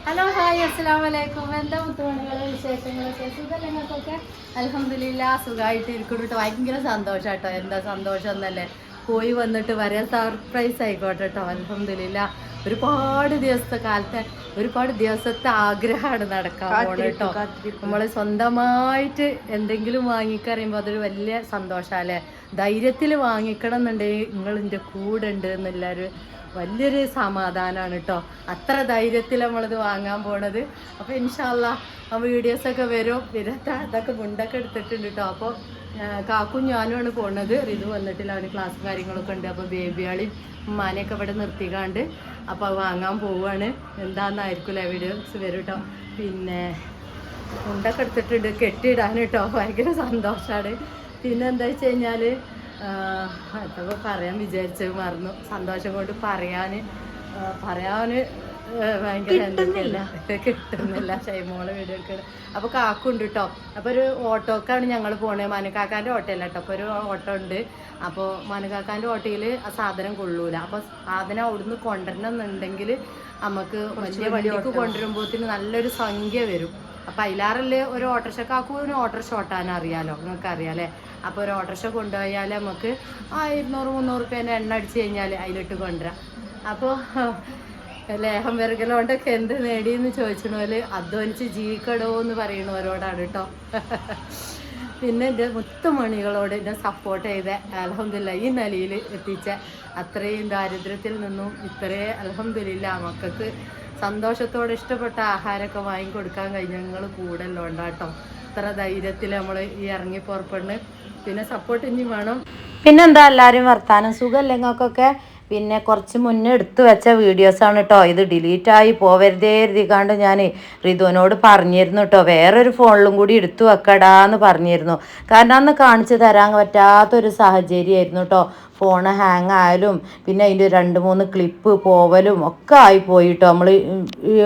Hello hi അസ്സലാമലൈക്കും. എന്താ മുത്തുമണികളെ വിശേഷങ്ങളൊക്കെ? സുഖം നിങ്ങൾക്കൊക്കെ? അൽഹംദുലില്ലാ സുഖമായിട്ട് ഇരിക്കുന്നു കേട്ടോ. ഭയങ്കര സന്തോഷം കേട്ടോ. എന്താ സന്തോഷം എന്നല്ലേ, പോയി വന്നിട്ട് വരാൻ സർപ്രൈസ് ആയിക്കോട്ടെ കേട്ടോ. അൽഹംദുലില്ലാ ഒരുപാട് ദിവസത്തെ ആഗ്രഹമാണ് നടക്കാൻ പോണ കേട്ടോ. നമ്മൾ സ്വന്തമായിട്ട് എന്തെങ്കിലും വാങ്ങിക്കറിയുമ്പോൾ അതൊരു വലിയ സന്തോഷമല്ലേ. ധൈര്യത്തിൽ വാങ്ങിക്കണം എന്നുണ്ടെങ്കിൽ നിങ്ങൾ എൻ്റെ കൂടെ ഉണ്ട് എന്നുള്ളൊരു വലിയൊരു സമാധാനമാണ് കേട്ടോ. അത്ര ധൈര്യത്തിൽ നമ്മളിത് വാങ്ങാൻ പോണത്. അപ്പോൾ ഇൻഷാ അല്ലാഹ് ആ വീഡിയോസൊക്കെ വരും. ഇതൊക്കെ മുണ്ടൊക്കെ എടുത്തിട്ടുണ്ട് കേട്ടോ. അപ്പോൾ കാക്കും ഞാനുമാണ് പോണത്. റിതു വന്നിട്ടില്ല, അവന് ക്ലാസ് കാര്യങ്ങളൊക്കെ ഉണ്ട്. അപ്പോൾ ബേബിയാളെയും ഉമ്മാനെയൊക്കെ ഇവിടെ നിർത്തിക്കാണ്ട് അപ്പോൾ വാങ്ങാൻ പോവുകയാണ്. എന്താണെന്നായിരിക്കില്ല വീഡിയോസ് വരും കേട്ടോ. പിന്നെ മുണ്ടൊക്കെ എടുത്തിട്ടുണ്ട്, കെട്ടിയിടാൻ കേട്ടോ. ഭയങ്കര സന്തോഷമാണ്. പിന്നെ എന്താ വെച്ച് കഴിഞ്ഞാൽ ഇപ്പോൾ പറയാൻ വിചാരിച്ചത് മറന്നു. സന്തോഷം കൊണ്ട് പറയാൻ ഭയങ്കര കിട്ടുന്നില്ല. ഷൈമോള് വീഡിയോ എടുക്കണം. അപ്പോൾ കാക്കുണ്ട് കേട്ടോ. അപ്പോൾ ഒരു ഓട്ടോക്കാണ് ഞങ്ങൾ പോണത്. മനുക്കാക്കാൻ്റെ ഓട്ടോ അല്ല കേട്ടോ. അപ്പോൾ ഒരു ഓട്ടോ ഉണ്ട്. അപ്പോൾ മനുക്കാക്കാൻ്റെ ഓട്ടോയിൽ ആ സാധനം കൊള്ളൂല. അപ്പോൾ സാധനം അവിടുന്ന് കൊണ്ടുവരണം എന്നുണ്ടെങ്കിൽ നമുക്ക് വലിയ വണ്ടിക്ക് കൊണ്ടുവരുമ്പോഴത്തേന് നല്ലൊരു സംഖ്യ വരും. അപ്പം അതിലാറല്ലേ ഒരു ഓട്ടോറിക്ഷക്കാക്കും ഓട്ടോറിക്ഷ ഓട്ടാൻ അറിയാലോ, നിങ്ങൾക്ക് അറിയാമല്ലേ. അപ്പോൾ ഒരു ഓട്ടോറിക്ഷ കൊണ്ടുപോയാൽ നമുക്ക് 200-300 രൂപേൻ്റെ എണ്ണ അടിച്ച് കഴിഞ്ഞാൽ അതിലിട്ട് കൊണ്ടുവരാം. അപ്പോൾ ലേഹം വിറകലോണ്ടൊക്കെ എന്ത് നേടിയെന്ന് ചോദിച്ചണോല് അധ്വാനിച്ച് ജീവിക്കടോ എന്ന് പറയണവരോടാണ് കേട്ടോ. പിന്നെ എൻ്റെ മുത്തുമണികളോട് എന്നെ സപ്പോർട്ട് ചെയ്ത അൽഹംദുലില്ലാ ഈ നിലയിൽ എത്തിച്ച അത്രയും ദാരിദ്ര്യത്തിൽ നിന്നും ഇത്രയും അൽഹംദുലില്ലാ മക്കൾക്ക് സന്തോഷത്തോടെ ഇഷ്ടപ്പെട്ട ആഹാരമൊക്കെ വാങ്ങിക്കൊടുക്കാൻ കഴിഞ്ഞ നിങ്ങൾ കൂടല്ലോ ഉണ്ടാട്ടോ. ഇത്ര ധൈര്യത്തിൽ നമ്മൾ ഈ ഇറങ്ങി പുറപ്പെടുന്നത്. പിന്നെ സപ്പോർട്ട് ഇനി വേണം. പിന്നെന്താ എല്ലാവരും വർത്താനം സുഖമല്ലെങ്ങൾക്കൊക്കെ? പിന്നെ കുറച്ച് മുന്നേ എടുത്തു വെച്ച വീഡിയോസാണ് കേട്ടോ. ഇത് ഡിലീറ്റായി പോവരുതേ എഴുതിക്കാണ്ട് ഞാൻ റിതുവിനോട് പറഞ്ഞിരുന്നു കേട്ടോ. വേറൊരു ഫോണിലും കൂടി എടുത്തു വെക്കടാന്ന് പറഞ്ഞിരുന്നു. കാരണം അന്ന് കാണിച്ചു തരാൻ പറ്റാത്തൊരു സാഹചര്യമായിരുന്നു കേട്ടോ. ഫോണ് ഹാങ് ആയാലും പിന്നെ അതിൻ്റെ 2-3 ക്ലിപ്പ് പോവലും ഒക്കെ ആയിപ്പോയി കേട്ടോ. നമ്മൾ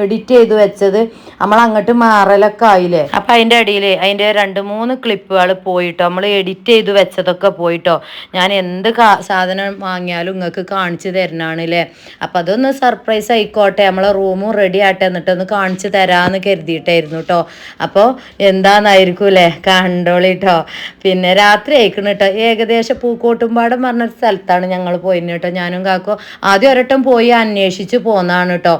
എഡിറ്റ് ചെയ്ത് വെച്ചത് നമ്മൾ അങ്ങോട്ട് മാറലൊക്കെ ആയില്ലേ. അപ്പം അതിൻ്റെ ഇടയിൽ അതിൻ്റെ 2-3 ക്ലിപ്പുകൾ പോയിട്ടോ. നമ്മൾ എഡിറ്റ് ചെയ്ത് വെച്ചതൊക്കെ പോയിട്ടോ. ഞാൻ എന്ത് സാധനം വാങ്ങിയാലും നിങ്ങൾക്ക് കാണിച്ചു തരണാണല്ലേ. അപ്പം അതൊന്ന് സർപ്രൈസ് ആയിക്കോട്ടെ, നമ്മളെ റൂമും റെഡി ആട്ടെ, എന്നിട്ടൊന്ന് കാണിച്ചു തരാമെന്ന് കരുതിയിട്ടായിരുന്നു കേട്ടോ. അപ്പോൾ എന്താണെന്നായിരിക്കൂലേ, കണ്ടോളി കേട്ടോ. പിന്നെ രാത്രി അയക്കണം കേട്ടോ. ഏകദേശം പൂക്കോട്ടുംപാടം പറഞ്ഞ സ്ഥലത്താണ് ഞങ്ങൾ പോയിരുന്നു കേട്ടോ. ഞാനും കാക്കോ ആദ്യം ഒരട്ടം പോയി അന്വേഷിച്ച് പോന്നതാണ് കേട്ടോ.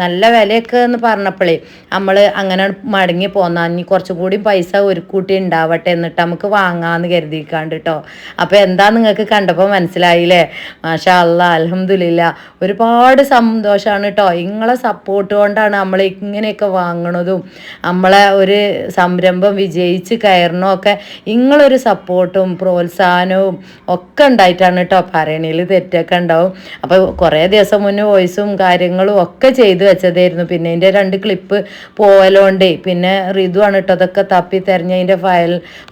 നല്ല വിലയൊക്കെ എന്ന് പറഞ്ഞപ്പോഴേ നമ്മൾ അങ്ങനെ മടങ്ങി പോന്നാ ഇനി കുറച്ചും കൂടി പൈസ ഒരു കൂട്ടി ഉണ്ടാവട്ടെ എന്നിട്ട് നമുക്ക് വാങ്ങാമെന്ന് കരുതിക്കാണ്ട് കേട്ടോ. അപ്പോൾ എന്താ നിങ്ങൾക്ക് കണ്ടപ്പോൾ മനസ്സിലായില്ലേ. മാഷാ അല്ലാഹ് അൽഹംദുലില്ലാ ഒരുപാട് സന്തോഷമാണ് കേട്ടോ. നിങ്ങളെ സപ്പോർട്ട് കൊണ്ടാണ് നമ്മൾ ഇങ്ങനെയൊക്കെ വാങ്ങണതും നമ്മളെ ഒരു സംരംഭം വിജയിച്ച് കയറണമൊക്കെ നിങ്ങളൊരു സപ്പോർട്ടും പ്രോത്സാഹനവും ഒക്കെ ഉണ്ടായിട്ടാണ് കേട്ടോ. പറയണതിൽ തെറ്റൊക്കെ ഉണ്ടാവും. അപ്പോൾ കുറേ ദിവസം മുന്നേ വോയിസും കാര്യങ്ങളും ഒക്കെ ചെയ്തു വെച്ചതായിരുന്നു. പിന്നെ അതിൻ്റെ 2 ക്ലിപ്പ് പോയലോണ്ടേ പിന്നെ റിതുവാണ് കേട്ടോ അതൊക്കെ തപ്പി തെരഞ്ഞ് അതിൻ്റെ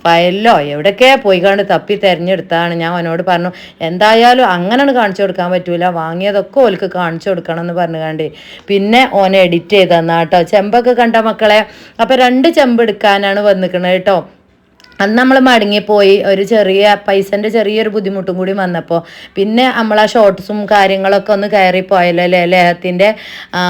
ഫയലിലോ എവിടെയൊക്കെ പോയി കണ്ട് തപ്പി തെരഞ്ഞെടുത്താണ്. ഞാൻ അവനോട് പറഞ്ഞു എന്തായാലും അങ്ങനെ കാണിച്ചു കൊടുക്കാൻ പറ്റൂല, വാങ്ങിയതൊക്കെ ഓൾക്ക് കാണിച്ചു കൊടുക്കണം എന്ന് പറഞ്ഞു കണ്ട് പിന്നെ ഓനെ എഡിറ്റ് ചെയ്ത് തന്നാ കേട്ടോ. ചെമ്പൊക്കെ കണ്ട മക്കളെ. അപ്പോൾ 2 ചെമ്പ് എടുക്കാനാണ് വന്നിക്കണത് കേട്ടോ. അന്ന് നമ്മൾ മടങ്ങിപ്പോയി. ഒരു പൈസൻ്റെ ചെറിയൊരു ബുദ്ധിമുട്ടും കൂടി വന്നപ്പോൾ പിന്നെ നമ്മൾ ആ ഷോർട്ട്സും കാര്യങ്ങളൊക്കെ ഒന്ന് കയറിപ്പോയല്ലോ അല്ലേ. ലേഹത്തിൻ്റെ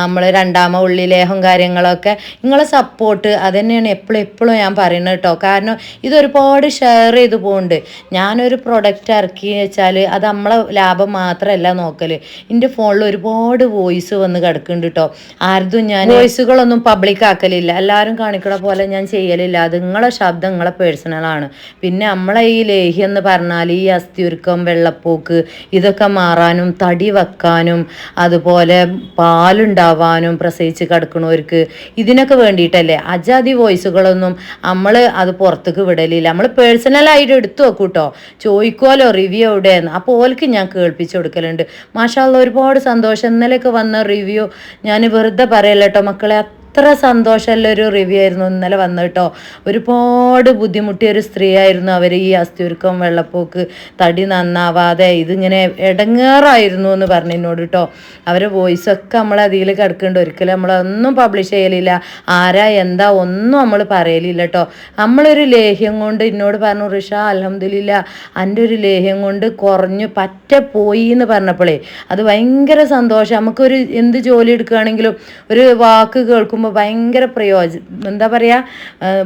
നമ്മൾ 2ാമ ഉള്ളി ലേഹം കാര്യങ്ങളൊക്കെ നിങ്ങളെ സപ്പോർട്ട് അത് തന്നെയാണ് എപ്പോഴും ഞാൻ പറയുന്നത് കേട്ടോ. കാരണം ഇതൊരുപാട് ഷെയർ ചെയ്ത് പോകുന്നുണ്ട്. ഞാനൊരു പ്രൊഡക്റ്റ് ഇറക്കി വെച്ചാൽ അത് നമ്മളെ ലാഭം മാത്രമല്ല നോക്കൽ. എൻ്റെ ഫോണിൽ ഒരുപാട് വോയിസ് വന്ന് കിടക്കുന്നുണ്ട് കേട്ടോ. ആരതും ഞാൻ വോയിസുകളൊന്നും പബ്ലിക് ആക്കലില്ല, എല്ലാവരും കാണിക്കണ പോലെ ഞാൻ ചെയ്യലില്ല. അത് നിങ്ങളെ ശബ്ദം നിങ്ങളെ പേഴ്സണൽ ആണ്. പിന്നെ നമ്മളെ ഈ ലേഹ്യം എന്ന് പറഞ്ഞാൽ ഈ അസ്ഥിയുരുക്കം വെള്ളപ്പോക്ക് ഇതൊക്കെ മാറാനും തടി വെക്കാനും അതുപോലെ പാലുണ്ടാവാനും പ്രസവിച്ച് കിടക്കണവർക്ക് ഇതിനൊക്കെ വേണ്ടിയിട്ടല്ലേ. അജാതി വോയിസുകളൊന്നും നമ്മൾ അത് പുറത്തേക്ക് വിടലില്ല. നമ്മൾ പേഴ്സണലായിട്ട് എടുത്തു വെക്കും കേട്ടോ. ചോദിക്കുമല്ലോ റിവ്യൂ എവിടെയെന്ന്. അപ്പോൾ ഓൽക്ക് ഞാൻ കേൾപ്പിച്ചു കൊടുക്കലുണ്ട്. മാഷാ അല്ലാഹ് ഒരുപാട് സന്തോഷം. ഇന്നലെയൊക്കെ വന്ന റിവ്യൂ ഞാൻ വെറുതെ പറയല്ല കേട്ടോ മക്കളെ. അത്ര സന്തോഷമുള്ള ഒരു റിവ്യൂ ആയിരുന്നു ഇന്നലെ വന്നത് കേട്ടോ. ഒരുപാട് ബുദ്ധിമുട്ടിയ ഒരു സ്ത്രീ ആയിരുന്നു അവർ. ഈ അസ്ഥിയുരുക്കം, വെള്ളപ്പോക്ക്, തടി നന്നാവാതെ ഇതിങ്ങനെ ഇടങ്ങേറായിരുന്നു എന്ന് പറഞ്ഞു എന്നോട് കേട്ടോ. അവരെ വോയിസൊക്കെ നമ്മൾ അതിൽ കിടക്കുന്നുണ്ട്. ഒരിക്കലും നമ്മളൊന്നും പബ്ലിഷ് ചെയ്യലില്ല, ആരാ എന്താ ഒന്നും നമ്മൾ പറയലില്ല കേട്ടോ. നമ്മളൊരു ലേഹ്യം കൊണ്ട് എന്നോട് പറഞ്ഞു, റിഷ അൽഹംദുലില്ലാ എൻ്റെ ഒരു ലേഹ്യം കൊണ്ട് കുറഞ്ഞു പറ്റ പോയി എന്ന് പറഞ്ഞപ്പോഴേ അത് ഭയങ്കര സന്തോഷം. നമുക്കൊരു എന്ത് ജോലി എടുക്കുകയാണെങ്കിലും ഒരു വാക്ക് കേൾക്കുമ്പോൾ ഭയങ്കര എന്താ പറയുക,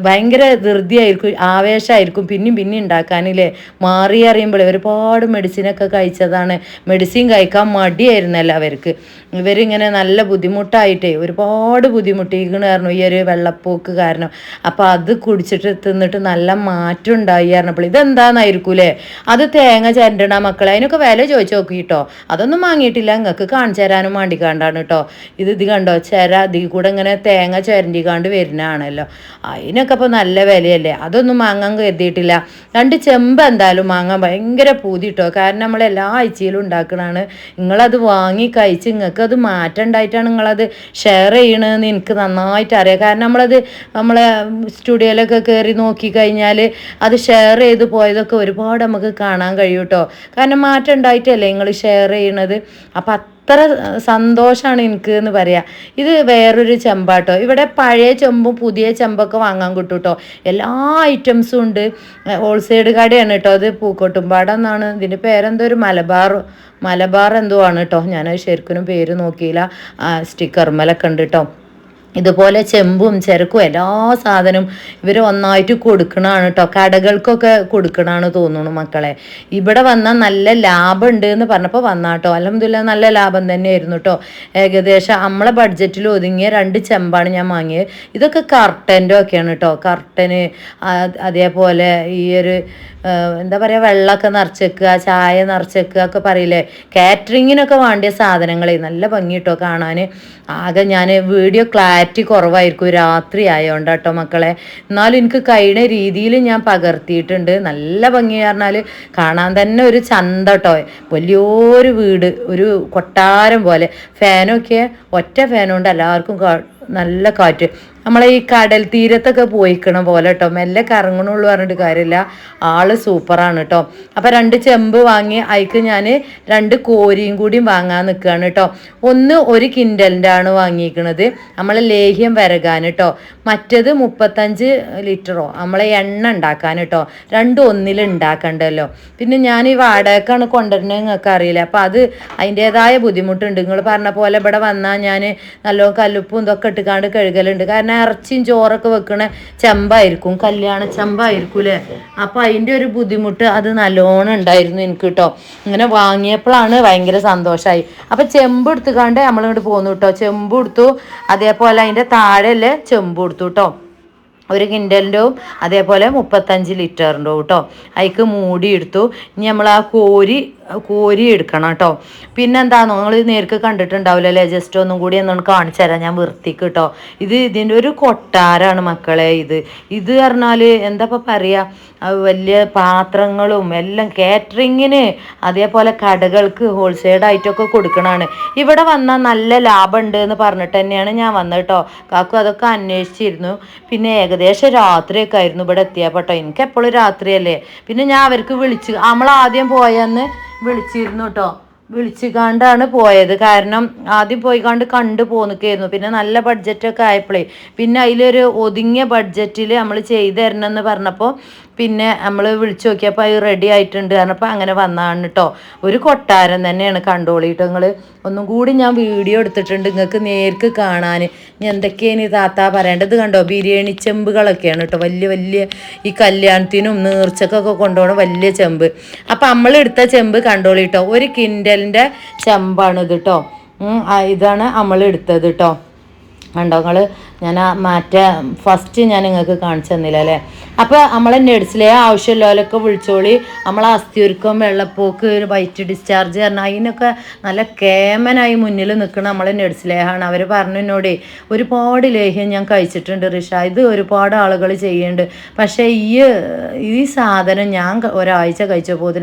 ഭയങ്കര ധൃതിയായിരിക്കും, ആവേശമായിരിക്കും പിന്നെയും ഉണ്ടാക്കാനില്ലേ. മാറി അറിയുമ്പോൾ ഒരുപാട് മെഡിസിനൊക്കെ കഴിച്ചതാണ്, മെഡിസിൻ കഴിക്കാൻ മടിയായിരുന്നല്ലോ അവർക്ക്. ഇവരിങ്ങനെ നല്ല ബുദ്ധിമുട്ടായിട്ടേ ഒരുപാട് ബുദ്ധിമുട്ടിക്കണമായിരുന്നു ഈ ഒരു വെള്ളപ്പോക്ക് കാരണം. അപ്പോൾ അത് കുടിച്ചിട്ട് തിന്നിട്ട് നല്ല മാറ്റം ഉണ്ടായി പറഞ്ഞപ്പോൾ ഇതെന്താണെന്നായിരിക്കൂലേ, അത് തേങ്ങ ചിരണ്ടണ മക്കളെ, അതിനൊക്കെ വില ചോദിച്ചു നോക്കിട്ടോ. അതൊന്നും വാങ്ങിയിട്ടില്ല, നിങ്ങൾക്ക് കാണിച്ചു തരാനും വേണ്ടിക്കാണ്ടാണ് കേട്ടോ. ഇത് കണ്ടോ, ഇതിൽ കൂടെ ഇങ്ങനെ തേങ്ങ ചിരണ്ടിക്കാണ്ട് വരുന്നതാണല്ലോ. അതിനൊക്കെ ഇപ്പോൾ നല്ല വിലയല്ലേ, അതൊന്നും വാങ്ങാൻ കരുതിയിട്ടില്ല. 2 ചെമ്പ് എന്തായാലും വാങ്ങാൻ ഭയങ്കര പൂതി കേട്ടോ. കാരണം നമ്മളെല്ലാ ആഴ്ചയിലും ഉണ്ടാക്കണതാണ്. നിങ്ങളത് വാങ്ങി കഴിച്ച് നിങ്ങൾക്കത് മാറ്റം ഉണ്ടായിട്ടാണ് നിങ്ങളത് ഷെയർ ചെയ്യണമെന്ന് എനിക്ക് നന്നായിട്ട് അറിയാം. കാരണം നമ്മളെ സ്റ്റുഡിയോയിലൊക്കെ കയറി നോക്കിക്കഴിഞ്ഞാൽ അത് ഷെയർ ചെയ്ത് പോയതൊക്കെ ഒരുപാട് നമുക്ക് കാണാൻ കഴിയും കേട്ടോ. കാരണം മാറ്റം ഉണ്ടായിട്ടല്ലേ നിങ്ങൾ ഷെയർ ചെയ്യണത്. അപ്പം അത്ര സന്തോഷമാണ് എനിക്ക് എന്ന് പറയാം. ഇത് വേറൊരു ചെമ്പാട്ടോ. ഇവിടെ പഴയ ചെമ്പും പുതിയ ചെമ്പൊക്കെ വാങ്ങാൻ കിട്ടും കേട്ടോ. എല്ലാ ഐറ്റംസും ഉണ്ട്. ഹോൾസെയിൽ കടയാണ് കേട്ടോ. അത് പൂക്കോട്ടുംപാടം എന്നാണ് ഇതിൻ്റെ പേരെന്തോ, ഒരു മലബാർ എന്തോ ആണ് കേട്ടോ. ഞാനത് ശരിക്കും പേര് നോക്കിയില്ല. സ്റ്റിക്കർമലൊക്കെ ഉണ്ട് കേട്ടോ. ഇതുപോലെ ചെമ്പും ചെരക്കും എല്ലാ സാധനവും ഇവർ ഒന്നായിട്ട് കൊടുക്കണതാണ് കേട്ടോ. കടകൾക്കൊക്കെ കൊടുക്കണതാണ് തോന്നുന്നു മക്കളെ. ഇവിടെ വന്നാൽ നല്ല ലാഭം ഉണ്ട് എന്ന് പറഞ്ഞപ്പോൾ വന്നാട്ടോ. അൽഹംദുലില്ലാ നല്ല ലാഭം തന്നെയായിരുന്നു കേട്ടോ. ഏകദേശം നമ്മളെ ബഡ്ജറ്റിൽ ഒതുങ്ങിയ 2 ചെമ്പാണ് ഞാൻ വാങ്ങിയത്. ഇതൊക്കെ കർട്ടൻ്റെ ഒക്കെയാണ് കേട്ടോ. കർട്ടന്, അതേപോലെ ഈ ഒരു എന്താ പറയുക, വെള്ളമൊക്കെ നിറച്ചേക്കുക, ചായ നിറച്ചേക്കുക ഒക്കെ പറയില്ലേ, കാറ്ററിങ്ങിനൊക്കെ വേണ്ടിയ സാധനങ്ങളെ നല്ല ഭംഗി കേട്ടോ കാണാൻ. ആകെ ഞാൻ വീഡിയോ ക്ലാരിറ്റി കുറവായിരിക്കും രാത്രി ആയതുകൊണ്ട് കേട്ടോ മക്കളെ. എന്നാലും എനിക്ക് കഴിയുന്ന രീതിയിൽ ഞാൻ പകർത്തിയിട്ടുണ്ട്. നല്ല ഭംഗി പറഞ്ഞാൽ കാണാൻ തന്നെ ഒരു ചന്ത കേട്ടോ. വലിയൊരു വീട്, ഒരു കൊട്ടാരം പോലെ. ഫാനൊക്കെ ഒറ്റ ഫാനുകൊണ്ട് എല്ലാവർക്കും നല്ല കാറ്റ്. നമ്മളെ ഈ കടൽ തീരത്തൊക്കെ പോയിക്കണ പോലെ കേട്ടോ. മെല്ലെ കറങ്ങണുള്ളൂ പറഞ്ഞിട്ട് കാര്യമില്ല, ആള് സൂപ്പറാണ് കേട്ടോ. അപ്പം 2 ചെമ്പ് വാങ്ങി, അതിക്ക് ഞാൻ 2 കോരിയും കൂടിയും വാങ്ങാൻ നിൽക്കുകയാണ് കേട്ടോ. ഒന്ന് 1 കിൻഡലിൻ്റെ ആണ് വാങ്ങിയിരിക്കണത്, നമ്മളെ ലേഹ്യം വരകാൻ കേട്ടോ. മറ്റേത് 35 ലിറ്ററോ നമ്മളെ എണ്ണ ഉണ്ടാക്കാൻ കേട്ടോ. 2 ഒന്നിൽ ഉണ്ടാക്കണ്ടല്ലോ. പിന്നെ ഞാൻ ഈ വാടകക്കാണ് കൊണ്ടുവരുന്നത്, നിങ്ങൾക്ക് അറിയില്ല. അപ്പം അത് അതിൻ്റേതായ ബുദ്ധിമുട്ടുണ്ട്. നിങ്ങൾ പറഞ്ഞ പോലെ ഇവിടെ വന്നാൽ ഞാൻ നല്ലോണം കല്ലുപ്പും ഇതൊക്കെ ഇട്ടുകാണ്ട് കഴുകലുണ്ട്. കാരണം ഇറച്ചിയും ചോറൊക്കെ വെക്കണ ചെമ്പായിരിക്കും, കല്യാണ ചെമ്പായിരിക്കും അല്ലേ. അപ്പം അതിൻ്റെ ഒരു ബുദ്ധിമുട്ട് അത് നല്ലോണം ഉണ്ടായിരുന്നു എനിക്ക് കേട്ടോ. ഇങ്ങനെ വാങ്ങിയപ്പോഴാണ് ഭയങ്കര സന്തോഷമായി. അപ്പം ചെമ്പ് എടുത്തുകാണ്ട് നമ്മളിങ്ങോട്ട് പോന്നു കേട്ടോ. ചെമ്പ് എടുത്തു, അതേപോലെ അതിൻ്റെ താഴെയല്ലേ ചെമ്പ് എടുത്തു കേട്ടോ. 1 കിൻഡലിൻ്റെവും അതേപോലെ 35 ലിറ്ററിൻ്റെവും കേട്ടോ. അതിക്ക് മൂടി എടുത്തു. ഇനി നമ്മൾ ആ കോരി എടുക്കണം കേട്ടോ. പിന്നെന്താണോ, നിങ്ങൾ നേർക്ക് കണ്ടിട്ടുണ്ടാവില്ലല്ലേ, ജസ്റ്റ് ഒന്നും കൂടി എന്നൊന്ന് കാണിച്ചു തരാം ഞാൻ വൃത്തിക്ക് കേട്ടോ. ഇതിൻ്റെ ഒരു കൊട്ടാരാണ് മക്കളെ. ഇത് പറഞ്ഞാൽ എന്താ ഇപ്പം പറയുക, വലിയ പാത്രങ്ങളും എല്ലാം കാറ്ററിങ്ങിന്, അതേപോലെ കടകൾക്ക് ഹോൾസെയിലായിട്ടൊക്കെ കൊടുക്കണതാണ്. ഇവിടെ വന്നാൽ നല്ല ലാഭം ഉണ്ട് എന്ന് പറഞ്ഞിട്ട് തന്നെയാണ് ഞാൻ വന്നത് കേട്ടോ. കാക്കു അതൊക്കെ അന്വേഷിച്ചിരുന്നു. പിന്നെ ഏകദേശം രാത്രിയൊക്കെ ആയിരുന്നു ഇവിടെ എത്തിയപ്പോട്ടോ. എനിക്ക് എപ്പോഴും രാത്രിയല്ലേ. പിന്നെ ഞാൻ അവർക്ക് നമ്മളാദ്യം പോയെന്ന് വിളിച്ചിരുന്നു കേട്ടോ. വിളിച്ചുകാണ്ടാണ് പോയത്. കാരണം ആദ്യം പോയിക്കാണ്ട് കണ്ടു പോന്നിക്കായിരുന്നു. പിന്നെ നല്ല ബഡ്ജറ്റൊക്കെ ആയപ്പോഴേ പിന്നെ അതിലൊരു ഒതുങ്ങിയ ബഡ്ജറ്റിൽ നമ്മൾ ചെയ്തു തരണം എന്ന് പറഞ്ഞപ്പോൾ പിന്നെ നമ്മൾ വിളിച്ചു നോക്കിയപ്പോൾ അത് റെഡി ആയിട്ടുണ്ട് പറഞ്ഞപ്പോൾ അങ്ങനെ വന്നതാണ് കേട്ടോ. ഒരു കൊട്ടാരം തന്നെയാണ്, കണ്ടോളിട്ടോ നിങ്ങൾ. ഒന്നും കൂടി ഞാൻ വീഡിയോ എടുത്തിട്ടുണ്ട് നിങ്ങൾക്ക് നേർക്ക് കാണാൻ. ഇനി എന്തൊക്കെയാണ് ഈ താത്ത പറയേണ്ടത്. കണ്ടോ, ബിരിയാണി ചെമ്പുകളൊക്കെയാണ് കേട്ടോ. വലിയ ഈ കല്യാണത്തിനും നേർച്ചക്കൊക്കെ കൊണ്ടുപോകണം വലിയ ചെമ്പ്. അപ്പം നമ്മളെടുത്ത ചെമ്പ് കണ്ടോളിട്ടോ. 1 കിൻഡലിൻ്റെ ചെമ്പാണിത് കേട്ടോ. ഇതാണ് നമ്മൾ എടുത്തത് കേട്ടോ. കണ്ടോ നിങ്ങൾ, ഞാൻ ഫസ്റ്റ് ഞാൻ നിങ്ങൾക്ക് കാണിച്ചു തന്നില്ല അല്ലേ. അപ്പോൾ നമ്മളെ നെഡ്സിലെ ആവശ്യമുള്ളവരൊക്കെ വിളിച്ചോളി. നമ്മളെ അസ്ഥിയുരുക്കം, വെള്ളപ്പോക്ക്, വൈറ്റ് ഡിസ്ചാർജ് പറഞ്ഞാൽ അതിനൊക്കെ നല്ല കേമനായി മുന്നിൽ നിൽക്കണം നമ്മളെ നെഡ്സിലേഹാണ്. അവർ പറഞ്ഞു എന്നോടേ, ഒരുപാട് ലേഹ്യം ഞാൻ കഴിച്ചിട്ടുണ്ട് റിഷ, ഇത് ഒരുപാട് ആളുകൾ ചെയ്യുന്നുണ്ട്. പക്ഷേ ഈ സാധനം ഞാൻ ഒരാഴ്ച കഴിച്ചപ്പോൾ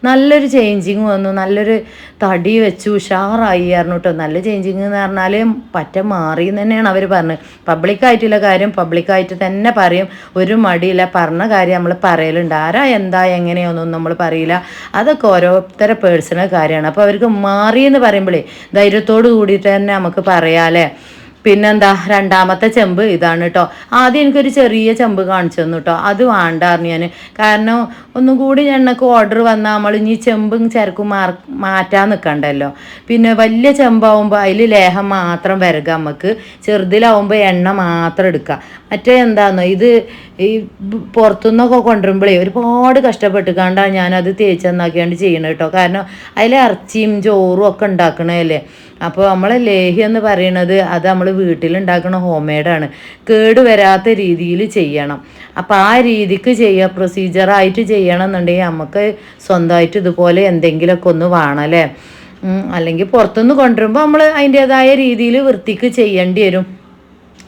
നല്ലൊരു ചേഞ്ചിങ് വന്നു, നല്ലൊരു തടി വെച്ചു, ഉഷാറായി ആയിരുന്നു കേട്ടോ. നല്ല ചേഞ്ചിങ് എന്ന് പറഞ്ഞാൽ പറ്റ മാറി തന്നെയാണ് അവർ പറഞ്ഞത്. പബ്ലിക്കായിട്ടുള്ള കാര്യം പബ്ലിക്കായിട്ട് തന്നെ പറയും, ഒരു മടിയില്ല, പറഞ്ഞ കാര്യം നമ്മൾ പറയലുണ്ട്. ആരാ എന്താ എങ്ങനെയൊന്നും നമ്മൾ പറയില്ല, അതൊക്കെ ഓരോരുത്തരെ പേഴ്സണൽ കാര്യമാണ്. അപ്പോൾ അവർക്ക് മാറിയെന്ന് പറയുമ്പോഴേ ധൈര്യത്തോട് കൂടിയിട്ട് തന്നെ നമുക്ക് പറയാമല്ലേ. പിന്നെന്താ, രണ്ടാമത്തെ ചെമ്പ് ഇതാണ് കേട്ടോ. ആദ്യം എനിക്കൊരു ചെറിയ ചെമ്പ് കാണിച്ചു തന്നു കേട്ടോ, അത് വേണ്ടായിരുന്നു ഞാൻ. കാരണം ഒന്നും കൂടി എണ്ണക്ക് ഓർഡർ വന്നാൽ നമ്മൾ ഇനി ചെമ്പും ചരക്കും മാറ്റാൻ നിൽക്കണ്ടല്ലോ. പിന്നെ വലിയ ചെമ്പാവുമ്പോൾ അതിൽ ലേഹം മാത്രം വരക, നമുക്ക് ചെറുതിലാവുമ്പോൾ എണ്ണ മാത്രം എടുക്കുക. മറ്റേ എന്താണെന്നോ, ഇത് ഈ പുറത്തുനിന്നൊക്കെ കൊണ്ടുവരുമ്പോഴേ ഒരുപാട് കഷ്ടപ്പെട്ട് കണ്ടാണ് ഞാനത് തേച്ച് നന്നാക്കിയാണ്ട് ചെയ്യണം കേട്ടോ. കാരണം അതിൽ ഇറച്ചിയും ചോറും ഒക്കെ ഉണ്ടാക്കണതല്ലേ. അപ്പോൾ നമ്മളെ ലേഹ്യം എന്ന് പറയണത് അത് നമ്മൾ വീട്ടിലുണ്ടാക്കുന്ന ഹോം മെയ്ഡാണ്, കേട് വരാത്ത രീതിയിൽ ചെയ്യണം. അപ്പോൾ ആ രീതിക്ക് ചെയ്യുക, പ്രൊസീജിയറായിട്ട് ചെയ്യണം എന്നുണ്ടെങ്കിൽ നമുക്ക് സ്വന്തമായിട്ട് ഇതുപോലെ എന്തെങ്കിലുമൊക്കെ ഒന്ന് വേണം അല്ലേ. അല്ലെങ്കിൽ പുറത്തുനിന്ന് കൊണ്ടുവരുമ്പോൾ നമ്മൾ അതിൻ്റേതായ രീതിയിൽ വൃത്തിക്ക് ചെയ്യേണ്ടി വരും.